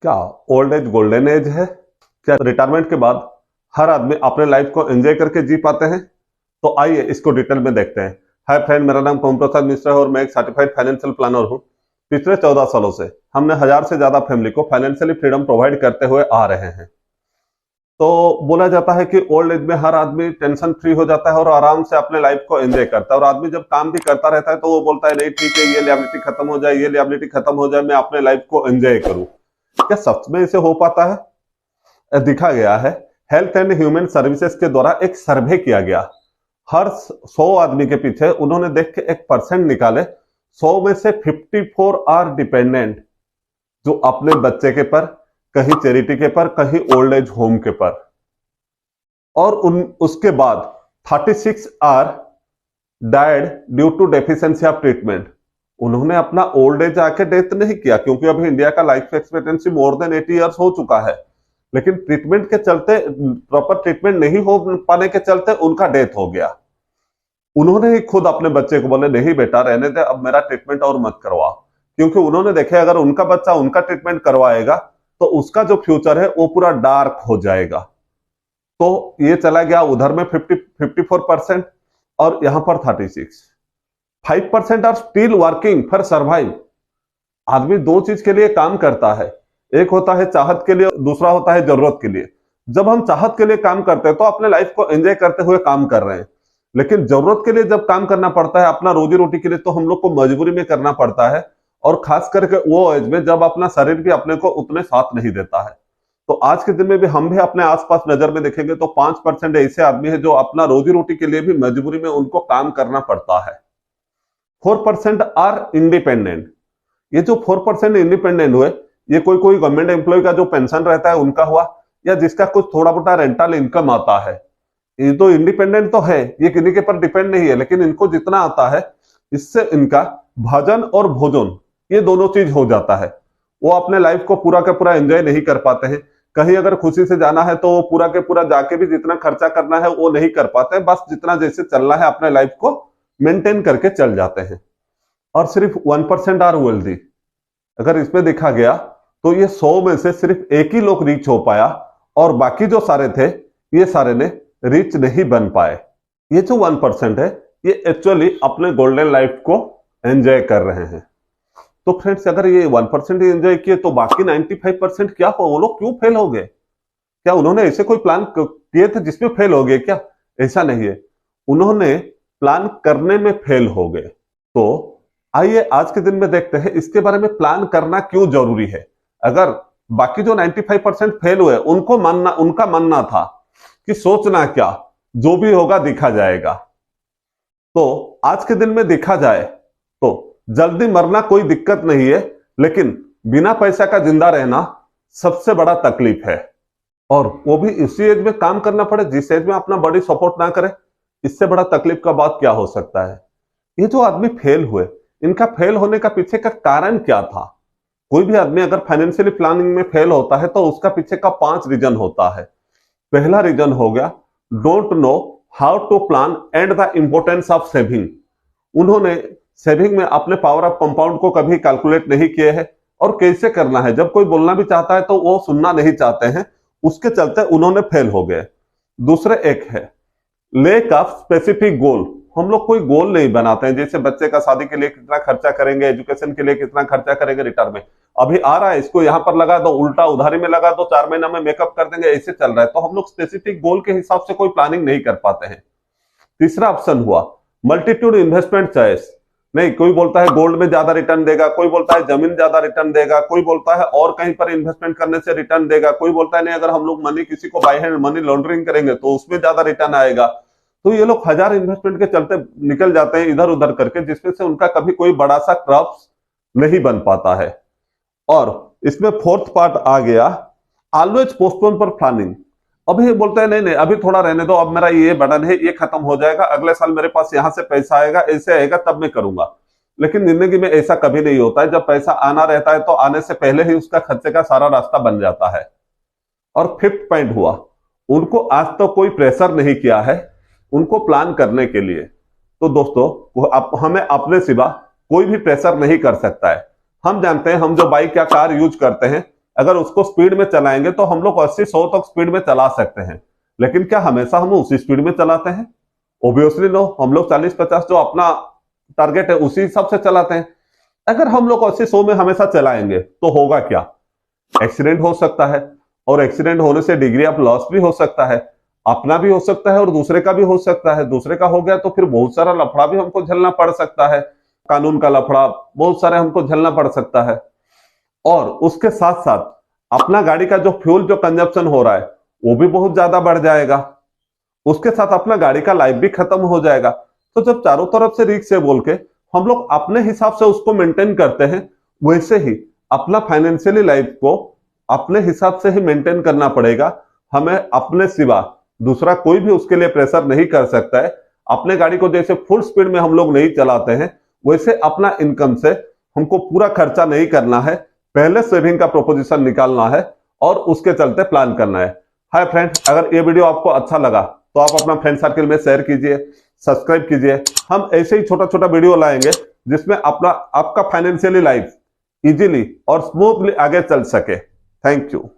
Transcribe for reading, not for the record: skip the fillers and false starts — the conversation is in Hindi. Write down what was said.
क्या ओल्ड एज गोल्डन एज है? क्या रिटायरमेंट के बाद हर आदमी अपने लाइफ को एंजॉय करके जी पाते हैं? तो आइए इसको डिटेल में देखते हैं। हाय फ्रेंड, मेरा नाम ओम प्रसाद मिश्रा है और मैं एक सर्टिफाइड फाइनेंशियल प्लानर हूं। पिछले 14 सालों से हमने 1000 से ज्यादा फैमिली को फाइनेंशियली फ्रीडम प्रोवाइड करते हुए आ रहे हैं। तो बोला जाता है कि ओल्ड एज में हर आदमी टेंशन फ्री हो जाता है और आराम से अपने लाइफ को एंजॉय करता है। और आदमी जब काम भी करता रहता है तो वो बोलता है नहीं ठीक है, ये लिएबिलिटी खत्म हो जाए, ये लिएबिलिटी खत्म हो जाए, मैं अपने लाइफ को एंजॉय करूं। क्या सच में इसे हो पाता है? दिखा गया है। हेल्थ एंड ह्यूमन सर्विसेज के द्वारा एक सर्वे किया गया। हर 100 आदमी के पीछे उन्होंने देख के एक परसेंट निकाले। 100 में से 54 आर डिपेंडेंट, जो अपने बच्चे के पर, कहीं चैरिटी के पर, कहीं ओल्ड एज होम के पर। और उसके बाद 36 are died due to deficiency of treatment. उन्होंने अपना ओल्ड एज आके डेथ नहीं किया, क्योंकि अभी इंडिया का life expectancy more than 80 years हो चुका है। लेकिन ट्रीटमेंट के चलते, प्रॉपर ट्रीटमेंट नहीं हो पाने के चलते उनका डेथ हो गया। उन्होंने ही खुद अपने बच्चे को बोले नहीं बेटा रहने दे, अब मेरा ट्रीटमेंट और मत करवा। क्योंकि उन्होंने देखे अगर उनका बच्चा उनका ट्रीटमेंट करवाएगा तो उसका जो फ्यूचर है वो पूरा डार्क हो जाएगा। तो ये चला गया उधर में 54% और यहां पर 5% are still working for survive. आदमी दो चीज के लिए काम करता है, एक होता है चाहत के लिए, दूसरा होता है जरूरत के लिए। जब हम चाहत के लिए काम करते हैं तो अपने लाइफ को एंजॉय करते हुए काम कर रहे हैं। लेकिन जरूरत के लिए जब काम करना पड़ता है, अपना रोजी रोटी के लिए, तो हम लोग को मजबूरी में करना पड़ता है। और खास करके वो एज में जब अपना शरीर भी अपने को उतने साथ नहीं देता है। तो आज के दिन में भी हम भी अपने आसपास नजर में देखेंगे तो 5% ऐसे आदमी है जो अपना रोजी रोटी के लिए भी मजबूरी में उनको काम करना पड़ता है। 4% आर इंडिपेंडेंट। ये जो 4% इंडिपेंडेंट हुए, ये कोई कोई गवर्नमेंट एम्प्लॉय का जो पेंशन रहता है उनका हुआ, या जिसका कुछ थोड़ा मोटा रेंटल इनकम आता है। ये तो इंडिपेंडेंट तो है, ये किसी के पर डिपेंड नहीं है, लेकिन इनको जितना आता है इससे इनका भजन और भोजन ये दोनों चीज हो जाता है। वो अपने लाइफ को पूरा का पूरा एंजॉय नहीं कर पाते हैं। कहीं अगर खुशी से जाना है तो वो पूरा के पूरा जाके भी जितना खर्चा करना है वो नहीं कर पाते, बस जितना जैसे चलना है अपने लाइफ को मेंटेन करके चल जाते हैं। और सिर्फ 1% आर वेल्दी। अगर इसमें देखा गया तो ये 100 में से सिर्फ एक ही लोग रीच हो पाया और बाकी जो सारे थे ये सारे ने रीच नहीं बन पाए। ये जो 1% है ये एक्चुअली अपने गोल्डन लाइफ को एंजॉय कर रहे हैं। तो फ्रेंड्स, अगर ये 1% ही एंजॉय किए तो बाकी 95% क्या हो, वो लोग क्यों फेल हो गए? क्या उन्होंने ऐसे कोई प्लान किए थे जिसमें फेल हो गए क्या? ऐसा नहीं है, उन्होंने प्लान करने में फेल हो गए। तो आइए आज के दिन में देखते हैं इसके बारे में प्लान करना क्यों जरूरी है। अगर बाकी जो 95% फेल हुए उनका मानना था कि सोचना क्या, जो भी होगा दिखा जाएगा। तो आज के दिन में देखा जाए तो जल्दी मरना कोई दिक्कत नहीं है, लेकिन बिना पैसा का जिंदा रहना सबसे बड़ा तकलीफ है। और वो भी इसी एज में काम करना पड़े जिस एज में अपना बॉडी सपोर्ट ना करे। इससे बड़ा तकलीफ का बात क्या हो सकता है? ये जो आदमी फेल हुए, इनका फेल होने का पीछे का कारण क्या था? कोई भी आदमी अगर फाइनेंशियली प्लानिंग में फेल होता है तो उसका पीछे का 5 रीजन होता है। पहला रीजन हो गया don't know how to plan and the importance of saving. उन्होंने सेविंग में अपने पावर ऑफ कंपाउंड को कभी कैलकुलेट नहीं किए हैं और कैसे करना है। जब कोई बोलना भी चाहता है तो वो सुनना नहीं चाहते हैं, उसके चलते उन्होंने फेल हो गए। दूसरे एक है लेक ऑफ स्पेसिफिक गोल। हम लोग कोई गोल नहीं बनाते हैं, जैसे बच्चे का शादी के लिए कितना खर्चा करेंगे, एजुकेशन के लिए कितना खर्चा करेंगे, रिटायर में अभी आ रहा है इसको यहाँ पर लगा दो, उल्टा उधारी में लगा दो, 4 महीना में मेकअप कर देंगे, ऐसे चल रहा है। तो हम लोग स्पेसिफिक गोल के हिसाब से कोई प्लानिंग नहीं कर पाते हैं। तीसरा ऑप्शन हुआ मल्टीट्यूड इन्वेस्टमेंट चॉइस। नहीं, कोई बोलता है गोल्ड में ज्यादा रिटर्न देगा, कोई बोलता है जमीन ज्यादा रिटर्न देगा, कोई बोलता है और कहीं पर इन्वेस्टमेंट करने से रिटर्न देगा, कोई बोलता है नहीं अगर हम लोग मनी किसी को बाय हैंड मनी लॉन्ड्रिंग करेंगे तो उसमें ज्यादा रिटर्न आएगा। तो ये लोग 1000 इन्वेस्टमेंट के चलते निकल जाते हैं इधर उधर करके, जिसमें से उनका कभी कोई बड़ा सा क्रॉप्स नहीं बन पाता है। और इसमें फोर्थ पार्ट आ गया ऑलवेज पोस्टपोन पर प्लानिंग। अभी बोलते हैं नहीं नहीं अभी थोड़ा रहने दो, अब मेरा ये बर्डन है ये खत्म हो जाएगा, अगले साल मेरे पास यहां से पैसा आएगा, ऐसे आएगा तब मैं करूंगा। लेकिन जिंदगी में ऐसा कभी नहीं होता है। जब पैसा आना रहता है तो आने से पहले ही उसका खर्चे का सारा रास्ता बन जाता है। और फिफ्थ पॉइंट हुआ उनको आज तक तो कोई प्रेशर नहीं किया है उनको प्लान करने के लिए। तो दोस्तों, हमें अपने सिवा कोई भी प्रेशर नहीं कर सकता है। हम जानते हैं हम जो बाइक या कार यूज करते हैं अगर उसको स्पीड में चलाएंगे तो हम लोग 80-100 तक स्पीड में चला सकते हैं। लेकिन क्या हमेशा हम उसी स्पीड में चलाते हैं? Obviously no. हम लोग 40-50 जो अपना टारगेट है उसी हिसाब से चलाते हैं। अगर हम लोग 80-100 में हमेशा चलाएंगे तो होगा क्या? एक्सीडेंट हो सकता है, और एक्सीडेंट होने से डिग्री ऑफ लॉस भी हो सकता है। अपना भी हो सकता है और दूसरे का भी हो सकता है। दूसरे का हो गया तो फिर बहुत सारा लफड़ा भी हमको झेलना पड़ सकता है, कानून का लफड़ा बहुत सारे हमको झेलना पड़ सकता है। और उसके साथ साथ अपना गाड़ी का जो फ्यूल जो कंजप्शन हो रहा है वो भी बहुत ज्यादा बढ़ जाएगा। उसके साथ अपना गाड़ी का लाइफ भी खत्म हो जाएगा। तो जब चारों तरफ से रिस्क है बोल के हम लोग अपने हिसाब से उसको मेंटेन करते हैं, वैसे ही अपना फाइनेंशियली लाइफ को अपने हिसाब से ही मेंटेन करना पड़ेगा। हमें अपने सिवा दूसरा कोई भी उसके लिए प्रेशर नहीं कर सकता है। अपने गाड़ी को जैसे फुल स्पीड में हम लोग नहीं चलाते हैं, वैसे अपना इनकम से हमको पूरा खर्चा नहीं करना है। पहले सेविंग का प्रोपोजिशन निकालना है और उसके चलते प्लान करना है। हाय फ्रेंड, अगर ये वीडियो आपको अच्छा लगा तो आप अपना फ्रेंड सर्कल में शेयर कीजिए, सब्सक्राइब कीजिए। हम ऐसे ही छोटा छोटा वीडियो लाएंगे जिसमें अपना आपका फाइनेंशियली लाइफ इजीली और स्मूथली आगे चल सके। Thank you.